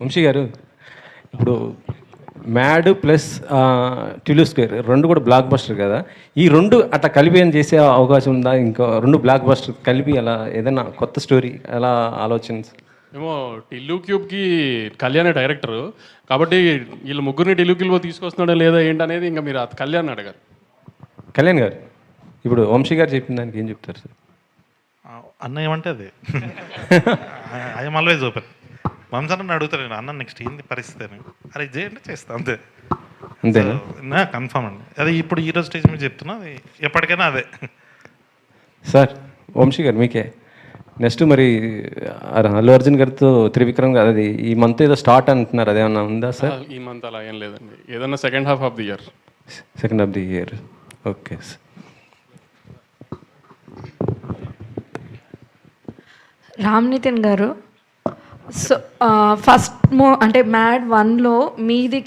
వంశీ గారు, ఇప్పుడు mad plus టిలు square రెండు కూడా బ్లాక్ బస్టర్ కదా. ఈ రెండు అట్లా కలిపి ఏం చేసే అవకాశం ఉందా? ఇంకా రెండు బ్లాక్ బస్టర్ కలిపి అలా ఏదైనా కొత్త స్టోరీ ఎలా ఆలోచన? ఏమో టిల్లు క్యూబ్కి కళ్యాణ్ డైరెక్టరు కాబట్టి వీళ్ళు ముగ్గురిని టిల్లు క్యూబ్లో తీసుకొస్తున్నాడా లేదా ఏంటనేది ఇంకా మీరు కళ్యాణ్ అడగారు. కళ్యాణ్ గారు, ఇప్పుడు వంశీ గారు చెప్పిన దానికి ఏం చెప్తారు సార్? అన్న ఏమంటే అది ఐఎమ్ ఆల్వేజ్ ఓపెన్. వంశాన్ని అడుగుతాను నేను, అన్న నెక్స్ట్ ఏంది పరిస్థితి అని. అరే చేయండి, చేస్తా అంతే. అంతేనా? నా కన్ఫర్మ్ అండి. అది ఇప్పుడు ఈరోజు స్టేజ్ మీద చెప్తున్నా, అది ఎప్పటికైనా అదే. సార్ వంశీ గారు, మీకే నెక్స్ట్ మరి అల్లు అర్జున్ గారితో త్రివిక్రమ్ గారు అది ఈ మంత్ ఏదో స్టార్ట్ అంటున్నారు, అదేమన్నా ఉందా సార్? ఈ మంత్ అలా ఏం లేదండి, ఏదన్నా second half of the year. Second of the year, okay sir. Ram Nitin garu, so first అంటే మ్యాడ్ 1లో మీది